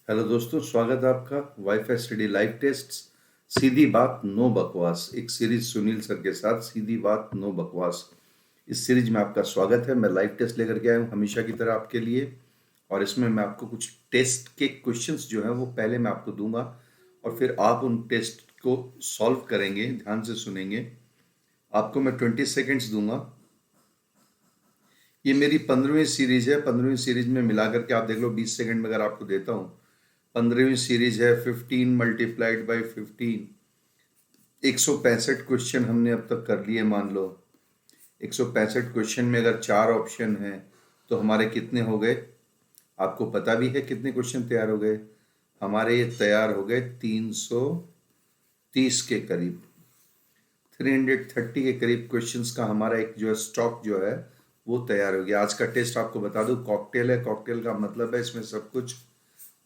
Hello दोस्तों, स्वागत है आपका वाईफाई स्टडी लाइव टेस्ट। सीधी बात नो बकवास, एक सीरीज सुनील सर के साथ। सीधी बात नो बकवास, इस सीरीज में आपका स्वागत है। मैं लाइव टेस्ट लेकर के आया हूँ हमेशा की तरह आपके लिए। और इसमें मैं आपको कुछ टेस्ट के क्वेश्चंस जो हैं वो पहले मैं आपको दूंगा, और फिर आप उन टेस्ट को सॉल्व करेंगे। ध्यान से सुनेंगे। आपको मैं 20 सेकेंड्स दूंगा। ये मेरी 15वीं सीरीज है। 15वीं सीरीज में मिला करके आप देख लो, 20 सेकेंड में अगर आपको देता हूँ। 15वीं सीरीज है। 15 × 15 165 क्वेश्चन हमने अब तक कर लिए। मान लो 165 क्वेश्चन में अगर 4 ऑप्शन हैं तो हमारे कितने हो गए? आपको पता भी है कितने क्वेश्चन तैयार हो गए? हमारे ये तैयार हो गए 330 के करीब, 330 के करीब क्वेश्चंस का हमारा एक जो है स्टॉक जो है वो तैयार हो गया। आज का टेस्ट आपको बता दूं, कॉकटेल है। कॉकटेल का मतलब है इसमें सब कुछ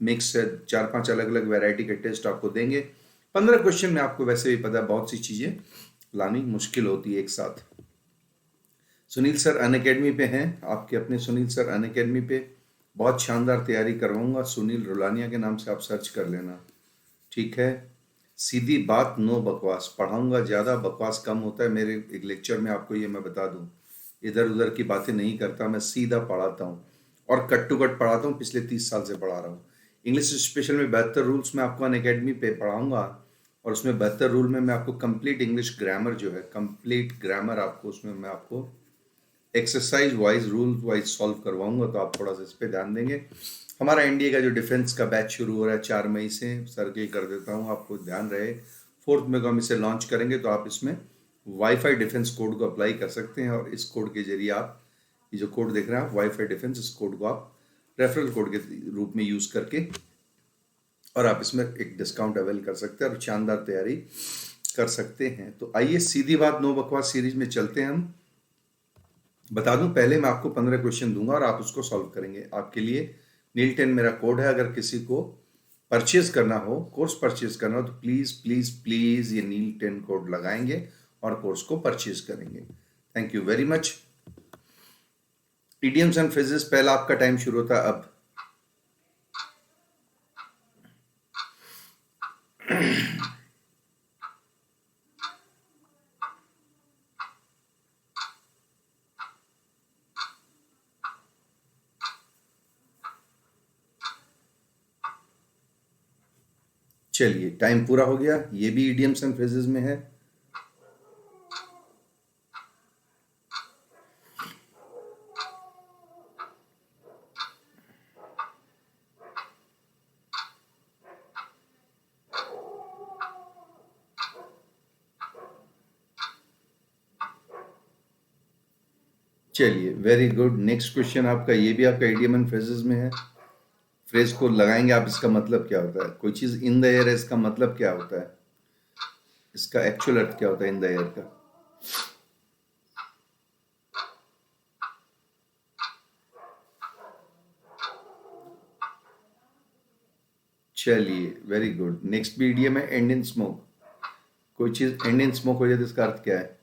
मिक्स है। 4-5 अलग अलग वैरायटी के टेस्ट आपको देंगे। 15 क्वेश्चन में आपको वैसे भी पता है बहुत सी चीजें लानी मुश्किल होती है एक साथ। सुनील सर अनअकैडमी पे हैं, आपके अपने सुनील सर अनअकैडमी पे। बहुत शानदार तैयारी करवाऊंगा। सुनील रोलानिया के नाम से आप सर्च कर लेना, ठीक है। सीधी बात नो बकवास पढ़ाऊंगा। ज़्यादा बकवास कम होता है मेरे एक लेक्चर में, आपको ये मैं बता दूं। इधर उधर की बातें नहीं करता, मैं सीधा पढ़ाता हूँ और कट टू कट पढ़ाता हूँ। पिछले 30 साल से पढ़ा रहा हूँ। इंग्लिश स्पेशल में 72 रूल्स मैं आपको अनअकैडमी पे पढ़ाऊंगा। और उसमें 72 रूल में मैं आपको कंप्लीट इंग्लिश ग्रामर जो है, कंप्लीट ग्रामर आपको उसमें मैं आपको exercise wise rule wise solve करवाऊंगा। तो आप थोड़ा सा इस पे ध्यान देंगे। हमारा इंडिया का जो डिफेंस का बैच शुरू हो रहा है 4 मई से, सर्किल कर देता हूँ, आपको ध्यान रहे। 4 मई को हम इसे लॉन्च करेंगे, तो आप इसमें वाईफाई डिफेंस कोड को अप्लाई कर सकते हैं। और इस कोड के जरिए आप, ये जो कोड देख रहे हैं आप, वाईफाई डिफेंस, इस कोड को आप रेफरल कोड के रूप में यूज करके और आप इसमें एक डिस्काउंट अवेल कर सकते हैं और शानदार तैयारी कर सकते हैं। तो आइए सीधी बात नो बकवास सीरीज में चलते हैं हम। बता दूं, पहले मैं आपको 15 क्वेश्चन दूंगा और आप उसको सॉल्व करेंगे। आपके लिए नील 10 मेरा कोड है। अगर किसी को परचेज करना हो, कोर्स परचेज करना हो, तो प्लीज प्लीज प्लीज ये नील 10 कोड लगाएंगे और कोर्स को परचेज करेंगे। Thank you very much. Idioms and phrases, पहला आपका टाइम शुरू होता है अब। चलिए, टाइम पूरा हो गया। ये भी इडियम्स एंड फ्रेजेस में है। चलिए, वेरी गुड। नेक्स्ट क्वेश्चन आपका, ये भी आपका इडियम एंड फ्रेजेस में है। फ्रेज को लगाएंगे आप, इसका मतलब क्या होता है? कोई चीज इन द एयर है, इसका मतलब क्या होता है? इसका एक्चुअल अर्थ क्या होता है इन द एयर का? चलिए, वेरी गुड। नेक्स्ट भी इडियम है, एंड इन स्मोक। कोई चीज एंड इन स्मोक हो जाए तो इसका अर्थ क्या है?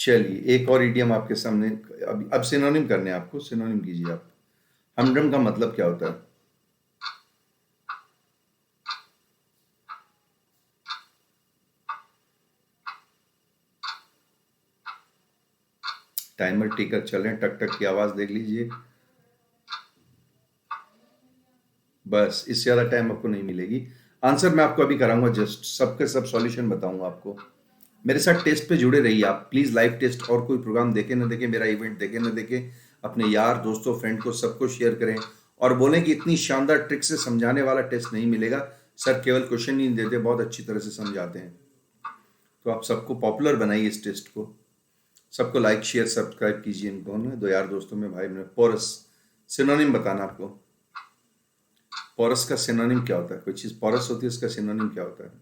चलिए, एक और इडियम आपके सामने। अब सिनोनिम करने हैं आपको, सिनोनिम कीजिए आप। हमड्रम का मतलब क्या होता है? टाइमर टिकर चल रहे हैं, टक टक की आवाज देख लीजिए। बस, इससे ज्यादा टाइम आपको नहीं मिलेगी। आंसर मैं आपको अभी कराऊंगा, जस्ट सबके सब सॉल्यूशन बताऊंगा आपको। मेरे साथ टेस्ट पे जुड़े रहिए आप प्लीज। लाइव टेस्ट और कोई प्रोग्राम देखे ना देखे, मेरा इवेंट देखे ना देखे, अपने यार दोस्तों फ्रेंड को सबको शेयर करें और बोलें कि इतनी शानदार ट्रिक से समझाने वाला टेस्ट नहीं मिलेगा। सर केवल क्वेश्चन नहीं देते, बहुत अच्छी तरह से समझाते हैं। तो आप सबको पॉपुलर बनाइए इस टेस्ट को। सबको लाइक शेयर सब्सक्राइब कीजिए। इनको ना दो यार दोस्तों में, भाई में। पोरस, सिनोनिम बताना आपको। पोरस का सिनोनिम क्या होता है? कोई चीज पोरस होती है, उसका सिनोनिम क्या होता है?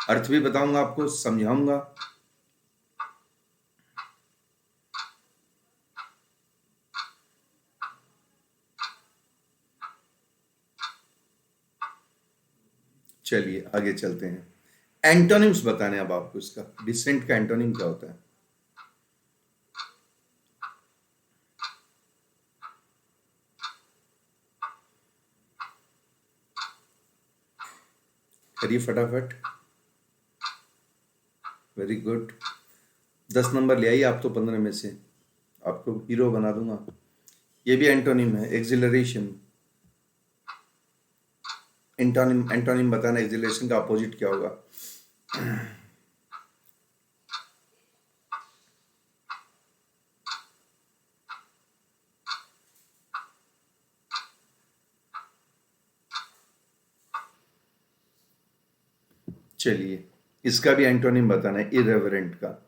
अर्थ भी बताऊंगा आपको, समझाऊंगा। चलिए आगे चलते हैं। एंटोनिम्स बताने अब आपको इसका, डिसेंट का एंटोनिम क्या होता है। करिए फटाफट। Very good. 10 नंबर ले आइए आप तो 15 में से, आपको हीरो बना दूंगा। ये भी एंटोनिम है, एक्सिलरेशन। एंटोनिम एंटोनिम बताना, एक्सिलरेशन का अपोजिट क्या होगा। चलिए इसका भी एंटोनिम बताना है, इरेवरेंट का।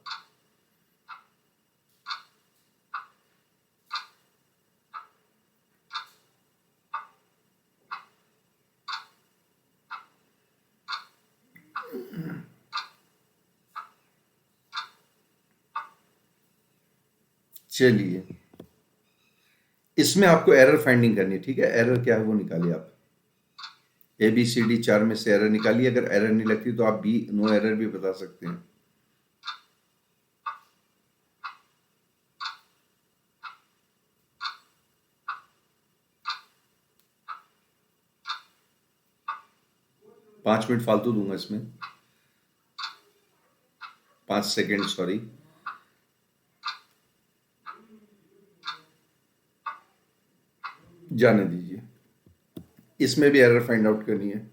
चलिए इसमें आपको एरर फाइंडिंग करनी है, ठीक है। एरर क्या है वो निकालिए आप। ABCD 4 में से एरर निकालिए। अगर एरर नहीं लगती तो आप बी नो एरर भी बता सकते हैं। पांच मिनट फालतू दूंगा इसमें, 5 सेकेंड, सॉरी। जाने दीजिए, इसमें भी एरर फाइंड आउट करनी है।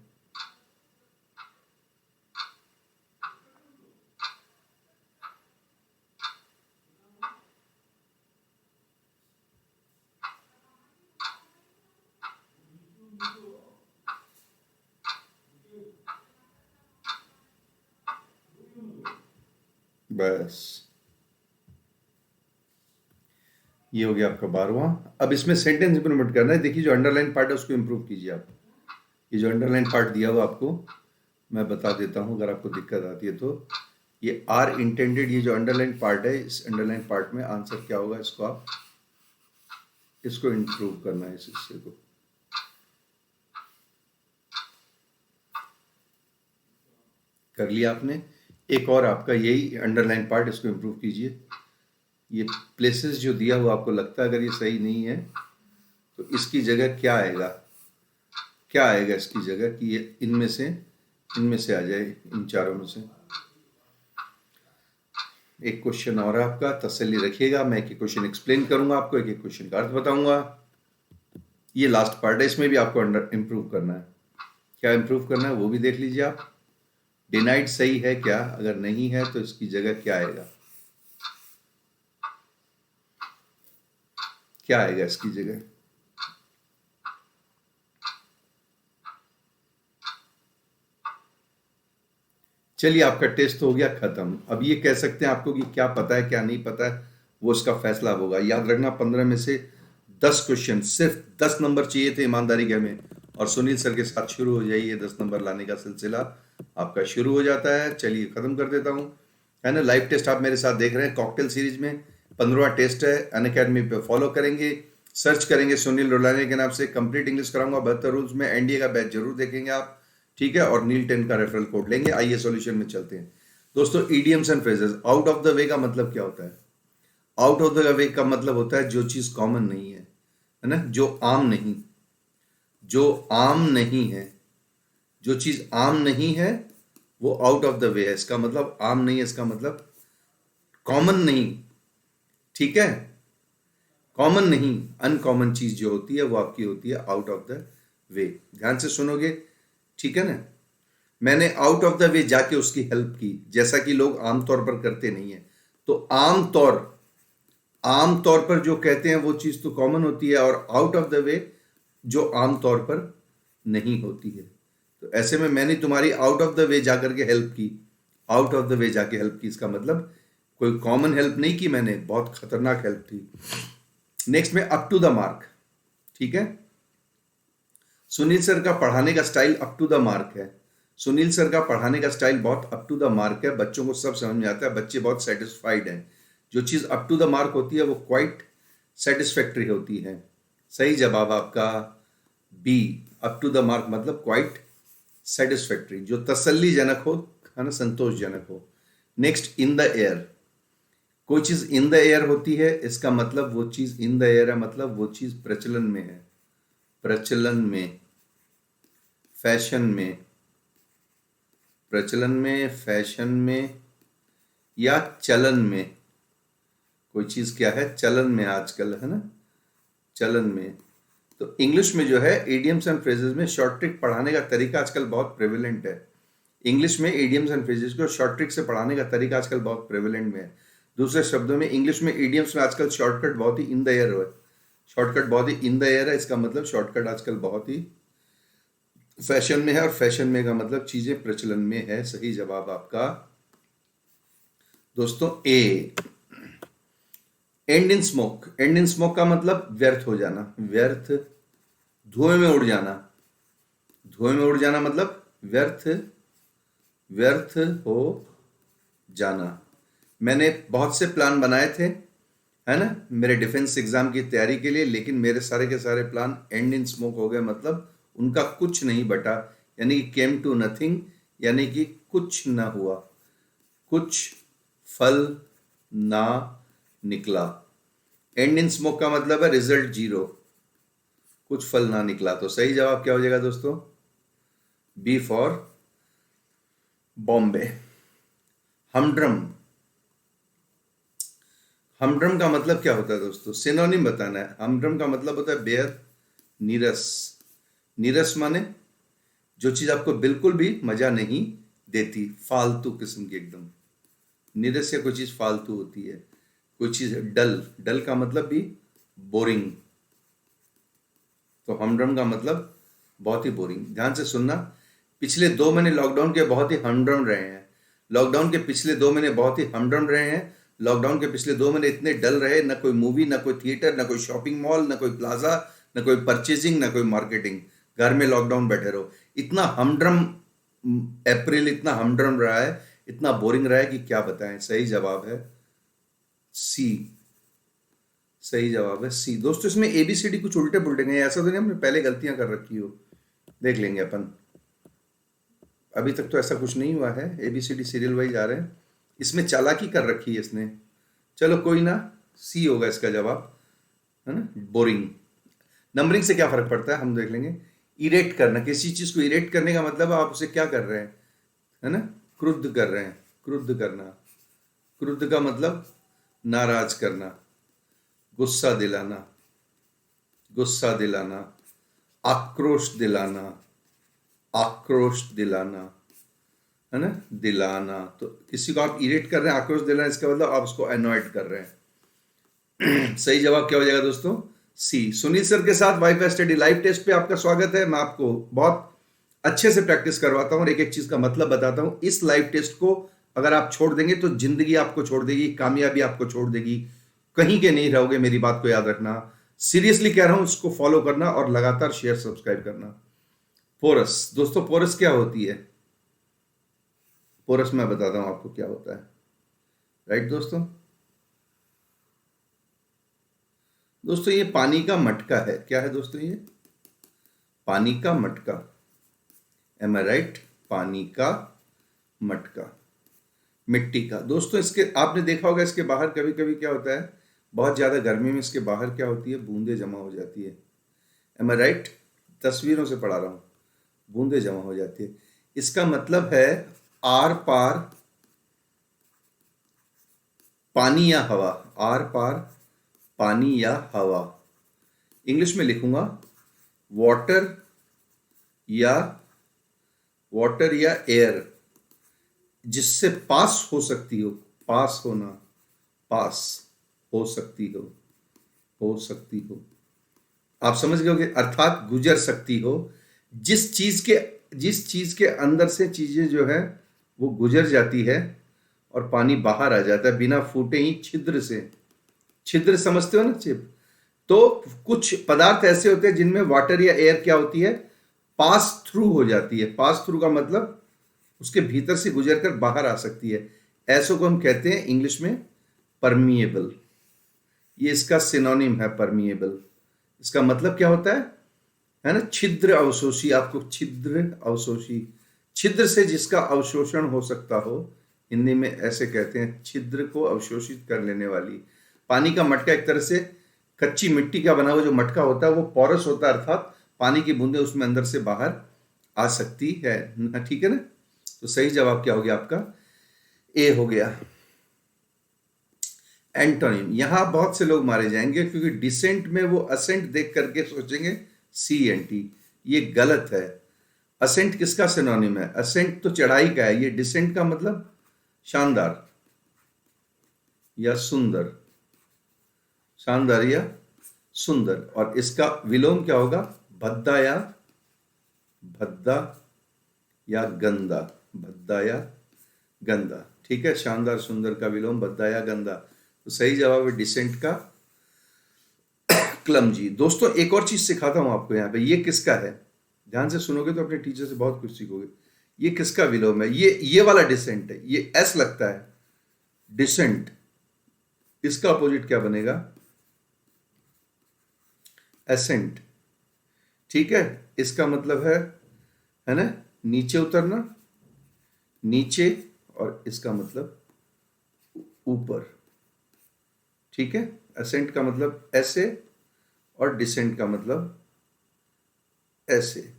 बस ये हो गया आपका 12वां। अब इसमें सेंटेंस इंप्रूवमेंट करना है। देखिए जो अंडरलाइन पार्ट है उसको इंप्रूव कीजिए आप। ये जो अंडरलाइन पार्ट दिया हुआ आपको मैं बता देता हूं, अगर आपको दिक्कत आती है तो। ये आर इंटेंडेड, ये जो अंडरलाइन पार्ट है, इस अंडरलाइन पार्ट में आंसर क्या होगा, इसको आप इसको इंप्रूव करना है, इस हिस्से को। कर लिया आपने। एक और आपका यही अंडरलाइन पार्ट, इसको इंप्रूव कीजिए। ये प्लेसेस जो दिया हुआ आपको लगता है अगर ये सही नहीं है तो इसकी जगह क्या आएगा, क्या आएगा इसकी जगह कि ये इनमें से आ जाए, इन चारों में से। एक क्वेश्चन और है आपका, तसल्ली रखिएगा। मैं एक क्वेश्चन एक्सप्लेन करूंगा आपको, एक क्वेश्चन का अर्थ बताऊंगा। ये लास्ट पार्ट है, इसमें भी आपको अंडर इंप्रूव करना है। क्या इंप्रूव करना है वो भी देख लीजिए आप। डिनाइड सही है क्या, अगर नहीं है तो इसकी जगह क्या आएगा, क्या आएगा इसकी जगह। चलिए आपका टेस्ट हो गया खत्म। अब ये कह सकते हैं आपको कि क्या पता है क्या नहीं पता है, वो इसका फैसला होगा। याद रखना 15 में से 10 क्वेश्चन, सिर्फ 10 नंबर चाहिए थे ईमानदारी के हमें, और सुनील सर के साथ शुरू हो जाइए। 10 नंबर लाने का सिलसिला आपका शुरू हो जाता है। चलिए खत्म कर देता हूँ, है ना। लाइव टेस्ट आप मेरे साथ देख रहे हैं कॉकटेल सीरीज में, 15वां टेस्ट है। अनअकैडमी पे फॉलो करेंगे, सर्च करेंगे सुनील रोलाने के नाम से। कंप्लीट इंग्लिश कराऊंगा 72 रूल्स में। एनडीए का बैच जरूर देखेंगे आप, ठीक है। और नील 10 का रेफरल कोड लेंगे। आइए सॉल्यूशन में चलते हैं दोस्तों। Idioms and phrases. Out of the way का मतलब क्या होता है। आउट ऑफ द वे का मतलब होता है जो चीज कॉमन नहीं है ना, जो आम नहीं, जो आम नहीं है, जो चीज आम नहीं है वो आउट ऑफ द वे है। इसका मतलब आम नहीं है, इसका मतलब कॉमन नहीं, ठीक है। कॉमन नहीं, अनकॉमन चीज जो होती है वो आपकी होती है आउट ऑफ द वे। ध्यान से सुनोगे, ठीक है ना। मैंने आउट ऑफ द वे जाके उसकी हेल्प की, जैसा कि लोग आमतौर पर करते नहीं है। तो आमतौर पर जो कहते हैं वो चीज तो कॉमन होती है, और आउट ऑफ द वे जो आमतौर पर नहीं होती है। तो ऐसे में मैंने तुम्हारी आउट ऑफ द वे जाकर के हेल्प की, आउट ऑफ द वे जाके हेल्प की, इसका मतलब कोई कॉमन हेल्प नहीं की मैंने, बहुत खतरनाक हेल्प थी। नेक्स्ट में अप टू द मार्क, ठीक है। सुनील सर का पढ़ाने का style up to the mark है। सुनील सर का पढ़ाने का स्टाइल बहुत अप टू द मार्क है। बच्चों को सब समझ में आता है, बच्चे बहुत सेटिस्फाइड हैं। जो चीज अप टू द मार्क होती है वो क्वाइट सेटिस्फैक्ट्री होती है। सही जवाब आपका B, up to the mark मतलब क्वाइट सेटिस्फैक्ट्री, जो तसल्लीजनक हो, है ना, संतोषजनक हो। Next, in the air. कोई चीज इन द एयर होती है, इसका मतलब वो चीज इन द एयर है, मतलब वो चीज प्रचलन में है, प्रचलन में, फैशन में, प्रचलन में, फैशन में, या चलन में। कोई चीज क्या है, चलन में आजकल, है ना, चलन में। तो इंग्लिश में जो है इडियम्स एंड फ्रेजेस में शॉर्ट ट्रिक पढ़ाने का तरीका आजकल बहुत प्रेवलेंट है। इंग्लिश में इडियम्स एंड फ्रेजेस को शॉर्ट ट्रिक से पढ़ाने का तरीका आजकल बहुत प्रेवलेंट में है। दूसरे शब्दों में, इंग्लिश में इडियम्स में आजकल शॉर्टकट बहुत ही इन द एयर है, शॉर्टकट बहुत ही इन द एयर है। इसका मतलब शॉर्टकट आजकल बहुत ही फैशन में है, और फैशन में का मतलब चीजें प्रचलन में है। सही जवाब आपका दोस्तों A. End in smoke. End in smoke का मतलब व्यर्थ हो जाना, व्यर्थ, धुएं में उड़ जाना। धुएं में उड़ जाना मतलब व्यर्थ, व्यर्थ हो जाना। मैंने बहुत से प्लान बनाए थे, है ना, मेरे डिफेंस एग्जाम की तैयारी के लिए, लेकिन मेरे सारे के सारे प्लान एंड इन स्मोक हो गए, मतलब उनका कुछ नहीं बटा, यानी कि केम टू नथिंग, यानी कि कुछ ना हुआ, कुछ फल ना निकला। एंड इन स्मोक का मतलब है रिजल्ट जीरो, कुछ फल ना निकला। तो सही जवाब क्या हो जाएगा दोस्तों, B for Bombay. Humdrum. Humdrum का मतलब क्या होता है दोस्तों, सिनोनिम बताना है। हमड्रम का मतलब होता है बेहद नीरस। नीरस माने जो चीज आपको बिल्कुल भी मजा नहीं देती, फालतू किस्म की एकदम। नीरस या कोई चीज फालतू होती है, कोई चीज डल। डल का मतलब भी बोरिंग। तो हमड्रम का मतलब बहुत ही बोरिंग। ध्यान से सुनना, पिछले 2 महीने लॉकडाउन के बहुत ही हमड्रम रहे हैं। लॉकडाउन के पिछले 2 महीने बहुत ही हमड्रम रहे हैं। लॉकडाउन के पिछले 2 महीने इतने डल रहे, ना कोई मूवी, ना कोई थिएटर, ना कोई शॉपिंग मॉल, ना कोई प्लाजा, ना कोई परचेजिंग, ना कोई मार्केटिंग। घर में लॉकडाउन बैठे रहो। इतना हमड्रम अप्रैल इतना हमड्रम रहा है, इतना बोरिंग रहा है कि क्या बताएं। सही जवाब है सी। सही जवाब है सी। दोस्तों इसमें एबीसीडी कुछ उल्टे पुल्टे नहीं, ऐसा तो नहीं हमने पहले गलतियां कर रखी हो, देख लेंगे अपन। अभी तक तो ऐसा कुछ नहीं हुआ है, एबीसीडी सीरियल वाइज आ रहे हैं। इसमें चालाकी कर रखी है इसने। चलो कोई ना, सी होगा इसका जवाब, है ना, बोरिंग। नंबरिंग से क्या फर्क पड़ता है हम देख लेंगे। इरेट करना, किसी चीज को इरेट करने का मतलब आप उसे क्या कर रहे हैं, है ना, क्रुद्ध कर रहे हैं, क्रुद्ध करना। क्रुद्ध का मतलब नाराज करना, गुस्सा दिलाना, गुस्सा दिलाना, आक्रोश दिलाना, आक्रोश दिलाना, है ना, दिलाना। तो किसी को आप इरिटेट कर रहे हैं, आक्रोश दिलाना, इसका मतलब आप उसको अनॉयड कर रहे हैं। सही जवाब क्या हो जाएगा दोस्तों, सी। सुनील सर के साथ वाईफाई स्टडी लाइव टेस्ट पे आपका स्वागत है। मैं आपको बहुत अच्छे से प्रैक्टिस करवाता हूँ और एक एक चीज का मतलब बताता हूँ। इस लाइव टेस्ट को अगर आप छोड़ देंगे तो जिंदगी आपको छोड़ देगी, कामयाबी आपको छोड़ देगी, कहीं के नहीं रहोगे। मेरी बात को याद रखना, सीरियसली कह रहा हूं। इसको फॉलो करना और लगातार शेयर सब्सक्राइब करना। पोरस दोस्तों, पोरस क्या होती है, पोरस मैं बताता हूं आपको क्या होता है। राइट दोस्तों, दोस्तों ये पानी का मटका है। क्या है दोस्तों, ये पानी का मटका। एम आई राइट, पानी का मटका, मिट्टी का। दोस्तों इसके आपने देखा होगा, इसके बाहर कभी कभी क्या होता है, बहुत ज्यादा गर्मी में इसके बाहर क्या होती है, बूंदे जमा हो जाती है। एम आई राइट, तस्वीरों से पढ़ा रहा हूं, बूंदे जमा हो जाती है। इसका मतलब है आर पार पानी या हवा, आर पार पानी या हवा। इंग्लिश में लिखूंगा वाटर या एयर, जिससे पास हो सकती हो, पास होना, पास हो सकती हो सकती हो, आप समझ गए होगे, अर्थात गुजर सकती हो। जिस चीज के अंदर से चीजें जो है वो गुजर जाती है और पानी बाहर आ जाता है बिना फूटे ही, छिद्र से। छिद्र समझते हो ना, चिप। तो कुछ पदार्थ ऐसे होते हैं जिनमें वाटर या एयर क्या होती है, पास थ्रू हो जाती है। पास थ्रू का मतलब उसके भीतर से गुजर कर बाहर आ सकती है। ऐसो को हम कहते हैं इंग्लिश में परमिएबल। ये इसका सिनोनिम है, परमिएबल। इसका मतलब क्या होता है ना। छिद्र अवशोषी, आपको छिद्र अवशोषी, छिद्र से जिसका अवशोषण हो सकता हो, हिंदी में ऐसे कहते हैं, छिद्र को अवशोषित कर लेने वाली। पानी का मटका एक तरह से कच्ची मिट्टी का बना हुआ जो मटका होता है वो पोरस होता है, अर्थात पानी की बूंदें उसमें अंदर से बाहर आ सकती है। ठीक है ना। तो सही जवाब क्या हो गया आपका, ए हो गया। एंटोनिम, यहां बहुत से लोग मारे जाएंगे क्योंकि डिसेंट में वो असेंट देख करके सोचेंगे CNT, ये गलत है। असेंट किसका सिनोनिम है, असेंट तो चढ़ाई का है, ये डिसेंट का मतलब शानदार या सुंदर, शानदार या सुंदर, और इसका विलोम क्या होगा, भद्दा या भद्दा या गंदा, भद्दा या गंदा। ठीक है, शानदार सुंदर का विलोम भद्दा या गंदा। तो सही जवाब है डिसेंट का क्लमजी। दोस्तों एक और चीज सिखाता हूं आपको यहाँ पे, ये किसका है, ध्यान से सुनोगे तो अपने टीचर से बहुत कुछ सीखोगे। ये किसका विलोम है, ये वाला डिसेंट है, ये एस लगता है डिसेंट, इसका अपोजिट क्या बनेगा, एसेंट। ठीक है, इसका मतलब है ना, नीचे उतरना, नीचे, और इसका मतलब ऊपर। ठीक है, असेंट का मतलब ऐसे और डिसेंट का मतलब ऐसे।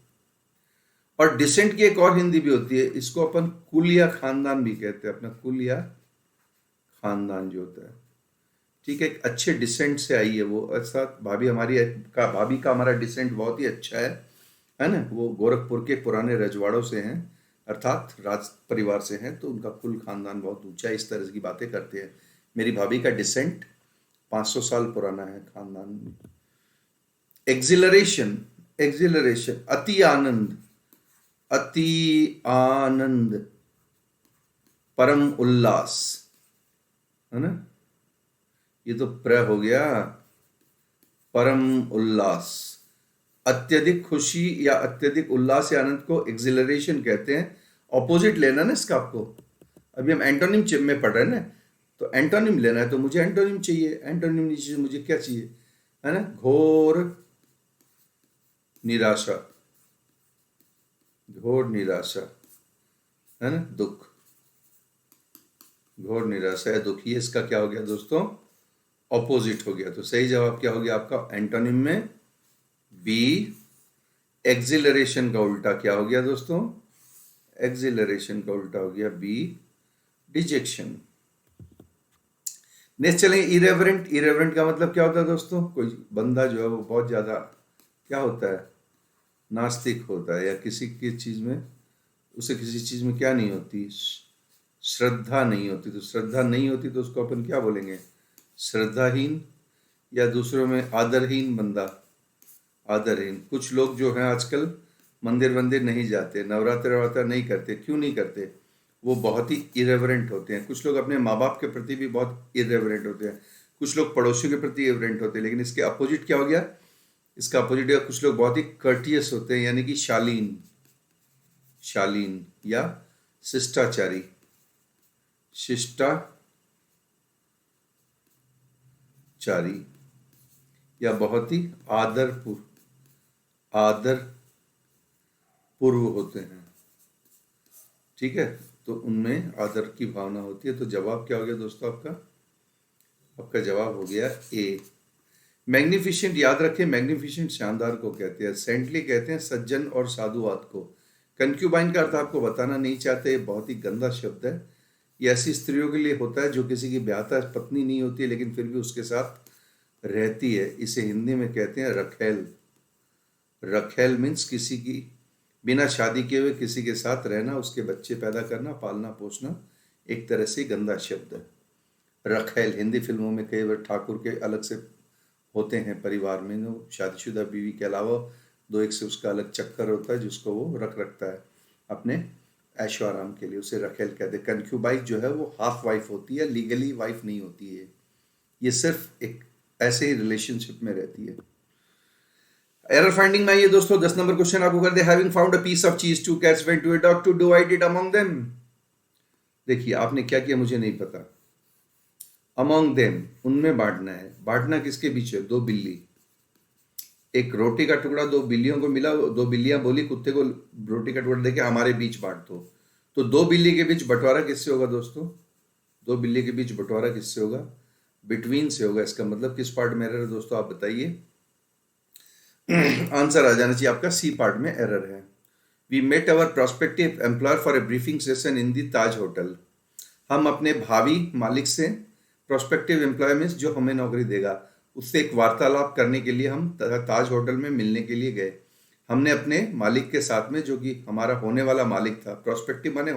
और डिसेंट की एक और हिंदी भी होती है, इसको अपन कुल या खानदान भी कहते हैं, अपना कुल या खानदान जो होता है। ठीक है, एक अच्छे डिसेंट से आई है वो, ऐसा भाभी हमारी का, भाभी का हमारा डिसेंट बहुत ही अच्छा है ना। वो गोरखपुर के पुराने रजवाड़ों से हैं, अर्थात राज परिवार से हैं, तो उनका कुल खानदान बहुत ऊंचा है, इस तरह की बातें करते हैं। मेरी भाभी का डिसेंट 500 साल पुराना है खानदान। एक्सिलरेशन, एक्सिलरेशन अति आनंद, अति आनंद, परम उल्लास, है ना, ये तो प्र हो गया, परम उल्लास। अत्यधिक खुशी या अत्यधिक उल्लास या आनंद को एक्सिलरेशन कहते हैं। ऑपोजिट लेना ना इसका आपको, अभी हम एंटोनिम में पढ़ रहे हैं ना, तो एंटोनिम लेना है, तो मुझे एंटोनिम चाहिए, एंटोनिम नीचे मुझे क्या चाहिए, है ना, घोर निराशा, घोर निराशा, है ना, दुख, घोर निराशा है दुखी, इसका क्या हो गया दोस्तों, ऑपोजिट हो गया। तो सही जवाब क्या हो गया आपका एंटोनिम में, बी। एक्सिलरेशन का उल्टा क्या हो गया दोस्तों, एक्सिलरेशन का उल्टा हो गया बी, डिजेक्शन। नेक्स्ट चलेंगे, इरेवरेंट। इरेवरेंट का मतलब क्या होता है दोस्तों, कोई बंदा जो है वो बहुत ज्यादा क्या होता है, नास्तिक होता है, या किसी की चीज में, उसे किसी चीज में क्या नहीं होती, श्रद्धा नहीं होती। तो श्रद्धा नहीं होती तो उसको अपन क्या बोलेंगे, श्रद्धाहीन, या दूसरों में आदरहीन बंदा, आदरहीन। कुछ लोग जो हैं आजकल मंदिर वंदिर नहीं जाते, नवरात्र वरात्र नहीं करते, क्यों नहीं करते, वो बहुत ही इरेवरेंट होते हैं। कुछ लोग अपने माँ बाप के प्रति भी बहुत इरेवरेंट होते हैं, कुछ लोग पड़ोसियों के प्रति इरेवरेंट होते हैं। लेकिन इसके अपोजिट क्या हो गया, इसका अपोजिट है, कुछ लोग बहुत ही कर्टियस होते हैं, यानी कि शालीन, शालीन या शिष्टाचारी, शिष्टाचारी, या बहुत ही आदर पूर्व होते हैं। ठीक है, तो उनमें आदर की भावना होती है। तो जवाब क्या हो गया दोस्तों आपका, आपका जवाब हो गया ए। मैग्निफिशेंट, याद रखें मैग्निफिशेंट शानदार को कहते हैं, सेंटली कहते हैं सज्जन और साधुवाद को। कंक्यूबाइन का अर्थ आपको बताना नहीं चाहते, बहुत ही गंदा शब्द है। ये ऐसी स्त्रियों के लिए होता है जो किसी की ब्याहता पत्नी नहीं होती है लेकिन फिर भी उसके साथ रहती है। इसे हिंदी में कहते हैं रखेल। रखेल मीन्स किसी की बिना शादी किए हुए किसी के साथ रहना, उसके बच्चे पैदा करना, पालना पोसना, एक तरह से गंदा शब्द है रखेल। हिंदी फिल्मों में कई बार ठाकुर के अलग से होते हैं परिवार में, जो शादीशुदा बीवी के अलावा दो एक से उसका अलग चक्कर होता है जिसको वो रखता है अपने ऐशो आराम के लिए, उसे रखेल कहते हैं। कंक्यूबाइन जो है वो हाफ वाइफ होती है, लीगली वाइफ नहीं होती है, ये सिर्फ एक ऐसे ही रिलेशनशिप में रहती है। एरर फाइंडिंग में आइए दोस्तों, 10 नंबर क्वेश्चन आपको कर दे, having found a piece of cheese, two cats went to a dog to divide it among them. देखिए आपने क्या किया मुझे नहीं पता, अमंग देम उनमें बांटना है, बांटना किसके बीच है, दो बिल्ली, एक रोटी का टुकड़ा दो बिल्लियों को मिला, दो बिल्लियां बोली कुत्ते को रोटी का टुकड़ा देके हमारे बीच बांट दो। तो दो बिल्ली के बीच बंटवारा किससे होगा दोस्तों? दो बिल्ली के बीच बंटवारा किससे होगा? बिटवीन से होगा। इसका मतलब किस पार्ट में एरर है दोस्तों, आप बताइए। आंसर आ जाना चाहिए आपका, सी पार्ट में एरर है। We met our prospective employer for a briefing session in the Taj hotel. हम अपने भावी मालिक से, प्रोस्पेक्टिव एम्प्लॉय मीन्स जो हमें नौकरी देगा, उससे एक वार्तालाप करने के लिए हम ताज होटल में मिलने के लिए गए। हमने अपने मालिक के साथ में, जो कि हमारा होने वाला मालिक था, प्रोस्पेक्टिव माने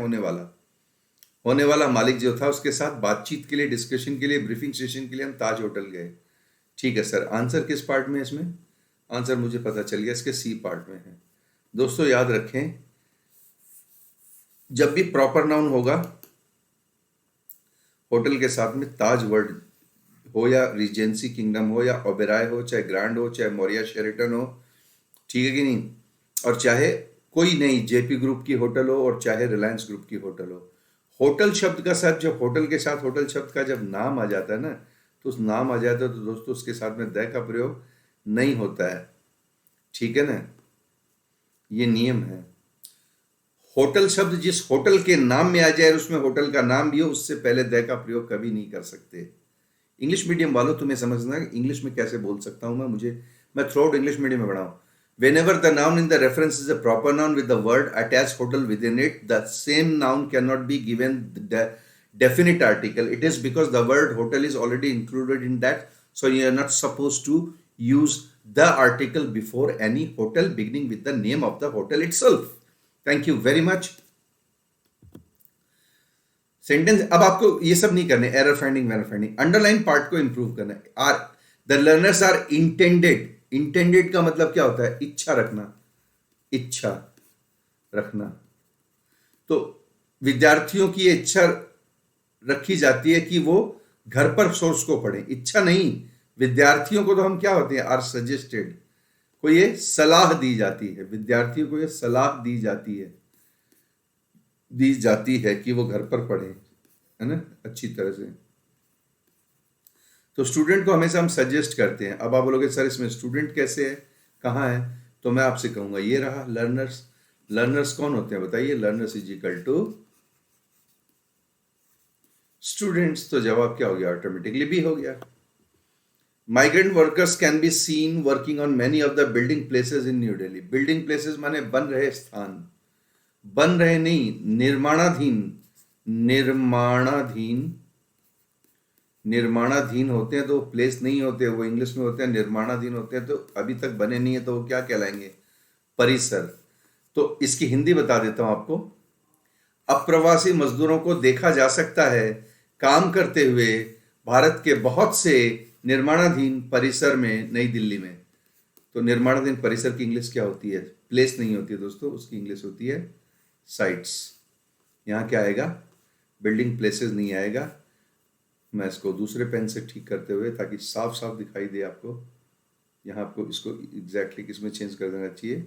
होने वाला मालिक जो था, उसके साथ बातचीत के लिए, डिस्कशन के लिए, ब्रीफिंग सेशन के लिए हम ताज होटल गए। ठीक है सर, आंसर किस पार्ट में है इसमें? आंसर मुझे पता चल गया, इसके सी पार्ट में है। दोस्तों याद रखें, जब भी प्रॉपर नाउन होगा होटल के साथ में, ताज वर्ल्ड हो या रीजेंसी किंगडम हो या ओबेराय हो, चाहे ग्रैंड हो, चाहे मोरिया शेरेटन हो, ठीक है कि नहीं, और चाहे कोई नहीं जेपी ग्रुप की होटल हो और चाहे रिलायंस ग्रुप की होटल हो, होटल शब्द का साथ, जब होटल के साथ होटल शब्द का जब नाम आ जाता है ना, तो उस नाम आ जाता है तो दोस्तों उसके साथ में द का प्रयोग नहीं होता है। ठीक है ना, ये नियम है। होटल शब्द जिस होटल के नाम में आ जाए, उसमें होटल का नाम भी हो, उससे पहले द का प्रयोग कभी नहीं कर सकते। इंग्लिश मीडियम वालों, तुम्हें समझना है इंग्लिश में कैसे बोल सकता हूं मैं थ्रू आउट इंग्लिश मीडियम में पढ़ा हूं। Whenever the noun in the reference is a proper noun with the word attached hotel within it, the same noun cannot be given the definite article. It is because the word hotel is already included in that, so you are not supposed to use the article before any hotel beginning with the name of the hotel itself. Thank you very much. Sentence, अब आपको ये सब नहीं करने, error finding error finding, underline part को improve करना है। Are the learners are intended. Intended का मतलब क्या होता है? इच्छा रखना, इच्छा रखना। तो विद्यार्थियों की इच्छा रखी जाती है कि वो घर पर सोर्स को पढ़ें, इच्छा नहीं। विद्यार्थियों को तो हम क्या होते हैं, आर सजेस्टेड, को ये सलाह दी जाती है, विद्यार्थियों को ये सलाह दी जाती है कि वो घर पर पढ़ें, है ना, अच्छी तरह से। तो स्टूडेंट को हमेशा हम सजेस्ट करते हैं। अब आप बोलोगे सर इसमें स्टूडेंट कैसे है, कहाँ है? तो मैं आपसे कहूंगा ये रहा लर्नर्स। लर्नर्स कौन होते हैं बताइए? Learners is equal to students. तो जवाब क्या हो गया? ऑटोमेटिकली भी हो गया। Migrant workers can be seen working on many of the building places in New Delhi. Building places माने बन रहे स्थान, बन रहे नहीं, निर्माणाधीन, निर्माणाधीन होते हैं तो प्लेस नहीं होते, वो इंग्लिश में होते हैं निर्माणाधीन होते हैं, तो अभी तक बने नहीं है तो वो क्या कहलाएंगे? परिसर। तो इसकी हिंदी बता देता हूं आपको। अप्रवासी मजदूरों को देखा जा सकता है काम करते हुए भारत के बहुत से निर्माणाधीन परिसर में नई दिल्ली में। तो निर्माणाधीन परिसर की इंग्लिश क्या होती है? प्लेस नहीं होती है दोस्तों, उसकी इंग्लिश होती है साइट्स। यहाँ क्या आएगा? बिल्डिंग प्लेसेस नहीं आएगा। मैं इसको दूसरे पेन से ठीक करते हुए, ताकि साफ साफ दिखाई दे आपको, यहाँ आपको इसको एग्जैक्टली किसमें चेंज कर देना चाहिए?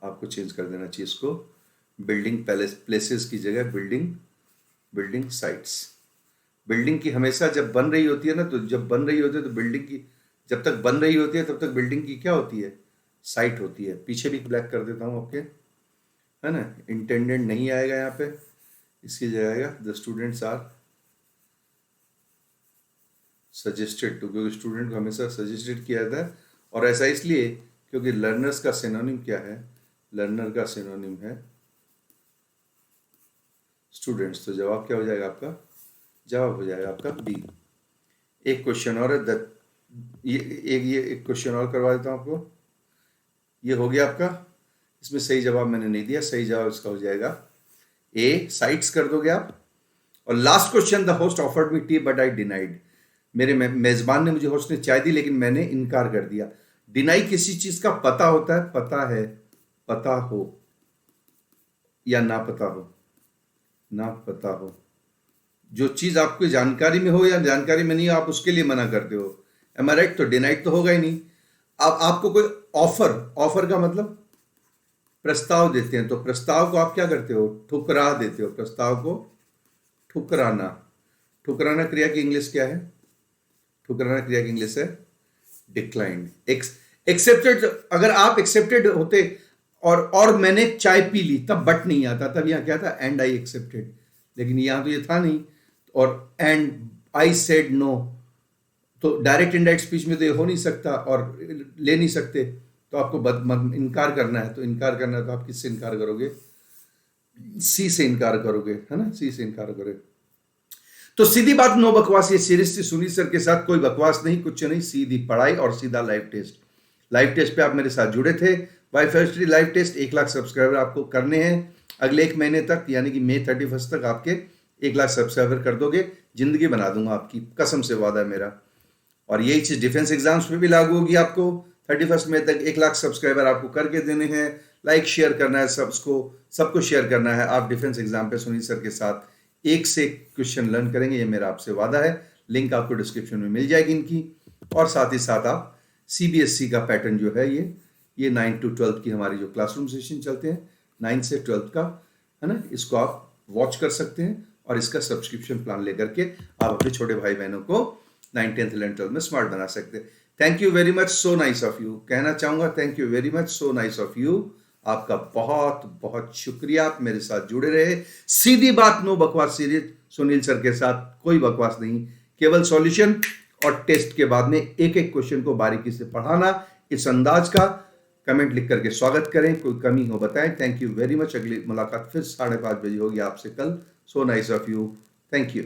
आपको चेंज कर देना चाहिए इसको बिल्डिंग प्लेसेस की जगह बिल्डिंग साइट्स। बिल्डिंग की हमेशा जब बन रही होती है ना, तो जब बन रही होती है तो बिल्डिंग की, जब तक बन रही होती है तब तक बिल्डिंग की क्या होती है? साइट होती है। पीछे भी ब्लैक कर देता हूँ आपके, है ना। इंटेंडेंट नहीं आएगा यहाँ पे, इसकी जगह आएगा the students are suggested to, क्योंकि स्टूडेंट को हमेशा सजेस्टेड किया जाता है। और ऐसा इसलिए क्योंकि लर्नर्स का सिनोनिम क्या है? लर्नर का सिनोनिम है स्टूडेंट्स। तो जवाब क्या हो जाएगा आपका? जवाब हो जाएगा आपका बी। एक क्वेश्चन और है, ये एक क्वेश्चन और करवा देता हूँ आपको। ये हो गया आपका, इसमें सही जवाब मैंने नहीं दिया, सही जवाब इसका हो जाएगा ए, साइट्स कर दोगे आप। और last question, the host offered me T but I denied. मेरे मेजबान ने मुझे होस्ट ने चाय दी लेकिन मैंने इनकार कर दिया। डिनाई किसी चीज का पता होता है, पता है, पता हो या ना पता हो, ना पता हो। जो चीज आपको जानकारी में हो या जानकारी में नहीं हो, आप उसके लिए मना करते हो। एम आई राइट? तो डिनाइड तो होगा ही नहीं। अब आपको कोई ऑफर का मतलब प्रस्ताव देते हैं, तो प्रस्ताव को आप क्या करते हो? ठुकरा देते हो। प्रस्ताव को ठुकराना। ठुकराना क्रिया की इंग्लिश क्या है? ठुकराना क्रिया की इंग्लिश है डिक्लाइंड। एक्सेप्टेड, अगर आप एक्सेप्टेड होते और मैंने चाय पी ली, तब बट नहीं आता, तब यहाँ क्या था, एंड आई एक्सेप्टेड, लेकिन यहाँ तो ये था नहीं, और एंड आई सेड नो, तो डायरेक्ट इनडायरेक्ट स्पीच में तो ये हो नहीं सकता और ले नहीं सकते, तो आपको इनकार करना है, तो इनकार करना है तो आप किससे इनकार करोगे, सी से इनकार करोगे, है ना, सी से इनकार करोगे। तो सीधी बात, नो बकवास, ये सीरीज थी सुनील सर के साथ, कोई बकवास नहीं, कुछ नहीं, सीधी पढ़ाई और सीधा लाइव टेस्ट। लाइव टेस्ट पे आप मेरे साथ जुड़े थे, why first live test 1 lakh subscriber आपको करने हैं अगले 1 महीने तक, यानी कि मई 31 तक आपके 1 लाख सब्सक्राइबर कर दोगे, जिंदगी बना दूंगा आपकी, कसम से वादा है मेरा। और यही चीज डिफेंस एग्जाम्स में भी लागू होगी आपको, 31 मई तक 1 लाख सब्सक्राइबर आपको करके देने हैं, लाइक शेयर करना है, सबको शेयर करना है। आप डिफेंस एग्जाम पे सुनील सर के साथ एक से क्वेश्चन लर्न करेंगे, ये मेरा आपसे वादा है। लिंक आपको डिस्क्रिप्शन में मिल जाएगी इनकी, और साथ ही साथ आप CBSE का पैटर्न जो है, ये 9 to 12 की हमारी जो क्लासरूम सेशन चलते हैं 9 से 12 का, है ना, इसको आप वॉच कर सकते हैं, और इसका सब्सक्रिप्शन प्लान लेकर के आप अपने छोटे भाई बहनों को 9, 10, 11, 12 में स्मार्ट बना सकते हैं। Thank you very much, so nice of you, कहना चाहूंगा thank you very much, so nice of you. आपका बहुत बहुत शुक्रिया, आप मेरे साथ जुड़े रहे। सीधी बात, नो बकवास सीरीज सुनील सर के साथ, कोई बकवास नहीं, केवल सॉल्यूशन और टेस्ट के बाद में एक एक क्वेश्चन को बारीकी से पढ़ाना, इस अंदाज का। कमेंट लिख करके स्वागत करें, कोई कमी हो बताएं। थैंक यू वेरी मच, अगली मुलाकात फिर 5:30 बजे होगी आपसे कल। So nice of you, thank you.